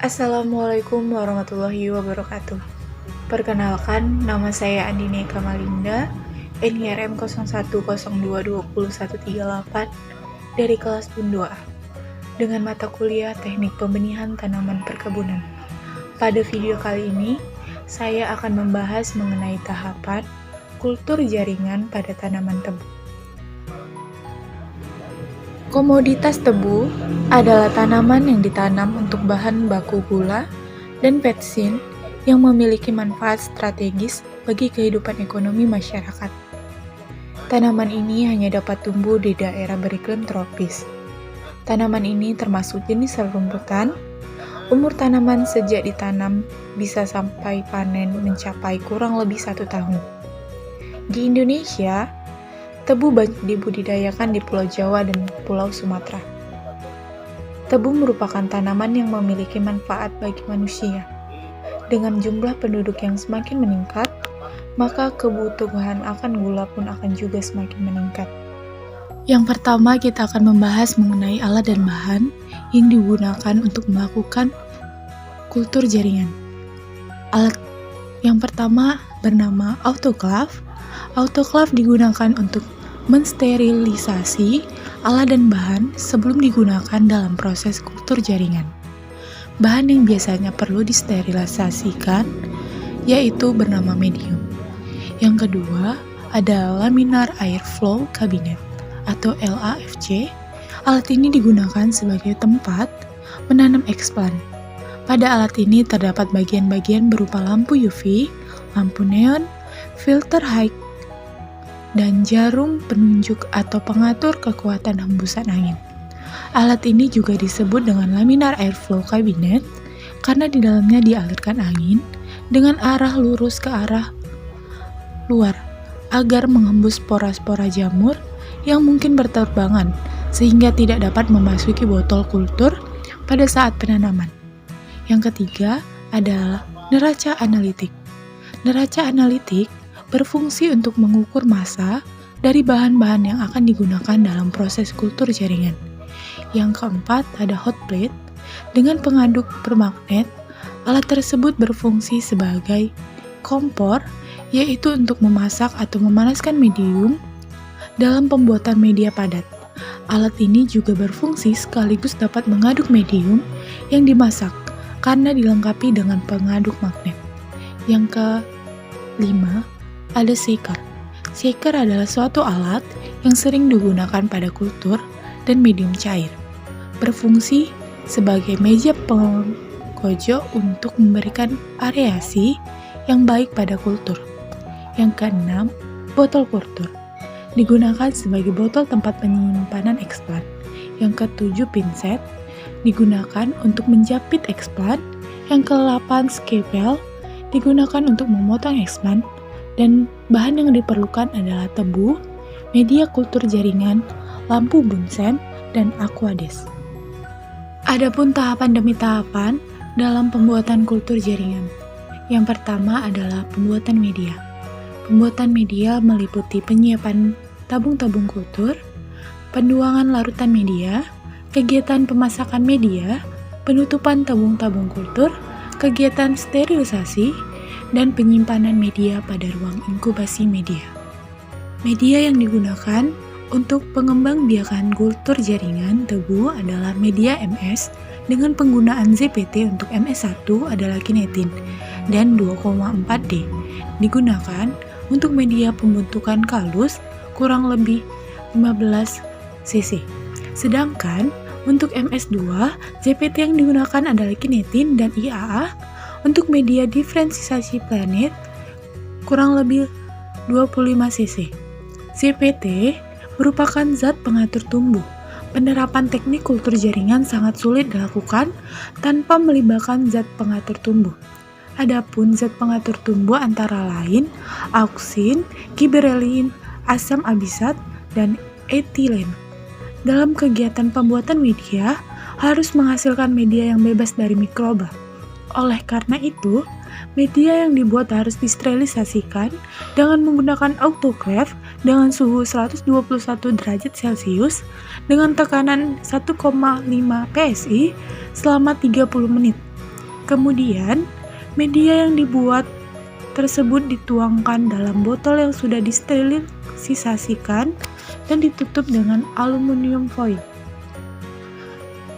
Assalamualaikum warahmatullahi wabarakatuh. Perkenalkan, nama saya Andine Kamalinda, NIRM 0102202138 dari kelas BUN 2A, dengan mata kuliah Teknik Pembenihan Tanaman Perkebunan. Pada video kali ini, saya akan membahas mengenai tahapan kultur jaringan pada tanaman tebu. Komoditas tebu adalah tanaman yang ditanam untuk bahan baku gula dan petsin yang memiliki manfaat strategis bagi kehidupan ekonomi masyarakat. Tanaman ini hanya dapat tumbuh di daerah beriklim tropis. Tanaman ini termasuk jenis serumputan. Umur tanaman sejak ditanam bisa sampai panen mencapai kurang lebih 1 tahun. Di Indonesia, tebu banyak dibudidayakan di Pulau Jawa dan Pulau Sumatera. Tebu merupakan tanaman yang memiliki manfaat bagi manusia. Dengan jumlah penduduk yang semakin meningkat, maka kebutuhan akan gula pun akan juga semakin meningkat. Yang pertama, kita akan membahas mengenai alat dan bahan yang digunakan untuk melakukan kultur jaringan. Alat yang pertama bernama autoclave. Autoclave digunakan untuk mensterilisasi alat dan bahan sebelum digunakan dalam proses kultur jaringan. Bahan yang biasanya perlu disterilisasikan yaitu bernama medium. Yang kedua ada laminar air flow cabinet atau LAFC. Alat ini digunakan sebagai tempat menanam eksplan. Pada alat ini terdapat bagian-bagian berupa lampu UV, lampu neon, filter high, dan jarum penunjuk atau pengatur kekuatan hembusan angin. Alat ini juga disebut dengan laminar airflow cabinet karena di dalamnya dialirkan angin dengan arah lurus ke arah luar agar menghembus spora-spora jamur yang mungkin berterbangan sehingga tidak dapat memasuki botol kultur pada saat penanaman. Yang ketiga adalah neraca analitik. Neraca analitik berfungsi untuk mengukur massa dari bahan-bahan yang akan digunakan dalam proses kultur jaringan. Yang keempat ada hot plate. Dengan pengaduk bermagnet, alat tersebut berfungsi sebagai kompor, yaitu untuk memasak atau memanaskan medium dalam pembuatan media padat. Alat ini juga berfungsi sekaligus dapat mengaduk medium yang dimasak karena dilengkapi dengan pengaduk magnet. Yang kelima ada shaker. Shaker adalah suatu alat yang sering digunakan pada kultur dan medium cair. Berfungsi sebagai meja penggojo untuk memberikan areasi yang baik pada kultur. Yang keenam, botol kultur. Digunakan sebagai botol tempat penyimpanan eksplan. Yang ketujuh, pinset. Digunakan untuk menjepit eksplan. Yang ke-8, scalpel. Digunakan untuk memotong eksplan. Dan bahan yang diperlukan adalah tebu, media kultur jaringan, lampu bunsen, dan aquades. Adapun tahapan demi tahapan dalam pembuatan kultur jaringan. Yang pertama adalah pembuatan media. Pembuatan media meliputi penyiapan tabung-tabung kultur, penduangan larutan media, kegiatan pemasakan media, penutupan tabung-tabung kultur, kegiatan sterilisasi, dan penyimpanan media pada ruang inkubasi media. Media yang digunakan untuk pengembangbiakan kultur jaringan tebu adalah media MS dengan penggunaan ZPT. Untuk MS1 adalah kinetin dan 2,4D. Digunakan untuk media pembentukan kalus kurang lebih 15 cc. Sedangkan untuk MS2, ZPT yang digunakan adalah kinetin dan IAA. Untuk media diferensiasi planet kurang lebih 25 cc. ZPT merupakan zat pengatur tumbuh. Penerapan teknik kultur jaringan sangat sulit dilakukan tanpa melibatkan zat pengatur tumbuh. Adapun zat pengatur tumbuh antara lain auksin, giberelin, asam abisat, dan etilen. Dalam kegiatan pembuatan media, harus menghasilkan media yang bebas dari mikroba. Oleh karena itu, media yang dibuat harus disterilisasikan dengan menggunakan autoclave dengan suhu 121 derajat Celcius dengan tekanan 1,5 PSI selama 30 menit. Kemudian, media yang dibuat tersebut dituangkan dalam botol yang sudah disterilisasikan dan ditutup dengan aluminium foil.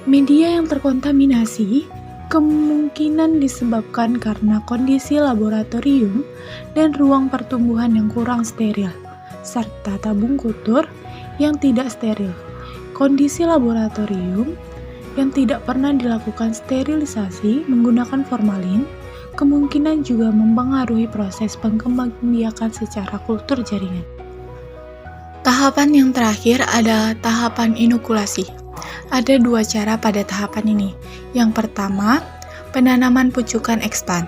Media yang terkontaminasi kemungkinan disebabkan karena kondisi laboratorium dan ruang pertumbuhan yang kurang steril, serta tabung kultur yang tidak steril. Kondisi laboratorium yang tidak pernah dilakukan sterilisasi menggunakan formalin kemungkinan juga mempengaruhi proses pengembangbiakan secara kultur jaringan. Tahapan yang terakhir adalah tahapan inokulasi. Ada dua cara pada tahapan ini. Yang pertama, penanaman pucukan expand.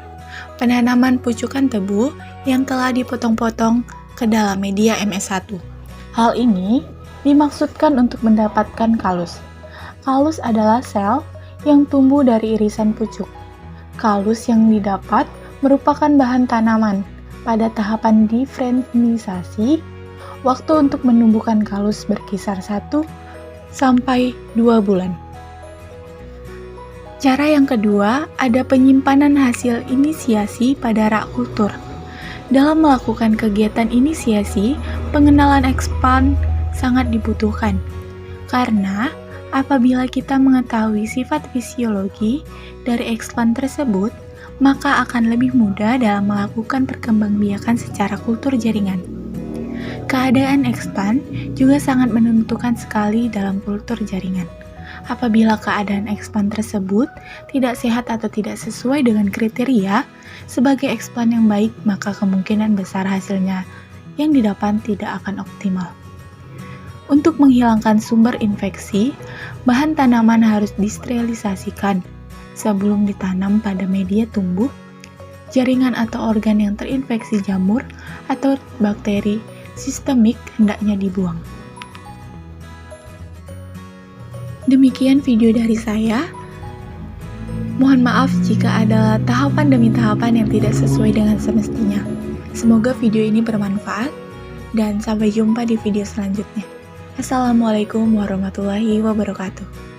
Penanaman pucukan tebu yang telah dipotong-potong ke dalam media MS1. Hal ini dimaksudkan untuk mendapatkan kalus. Kalus adalah sel yang tumbuh dari irisan pucuk. Kalus yang didapat merupakan bahan tanaman. Pada tahapan diferensiasi, waktu untuk menumbuhkan kalus berkisar 1 sampai 2 bulan. Cara yang kedua, ada penyimpanan hasil inisiasi pada rak kultur. Dalam melakukan kegiatan inisiasi, pengenalan expand sangat dibutuhkan. Karena apabila kita mengetahui sifat fisiologi dari expand tersebut, maka akan lebih mudah dalam melakukan perkembangbiakan secara kultur jaringan. Keadaan expand juga sangat menentukan sekali dalam kultur jaringan. Apabila keadaan expand tersebut tidak sehat atau tidak sesuai dengan kriteria sebagai expand yang baik, maka kemungkinan besar hasilnya yang didapat tidak akan optimal. Untuk menghilangkan sumber infeksi, bahan tanaman harus disterilisasikan sebelum ditanam pada media tumbuh. Jaringan atau organ yang terinfeksi jamur atau bakteri sistemik hendaknya dibuang. Demikian video dari saya. Mohon maaf jika ada tahapan demi tahapan yang tidak sesuai dengan semestinya. Semoga video ini bermanfaat dan sampai jumpa di video selanjutnya. Assalamualaikum warahmatullahi wabarakatuh.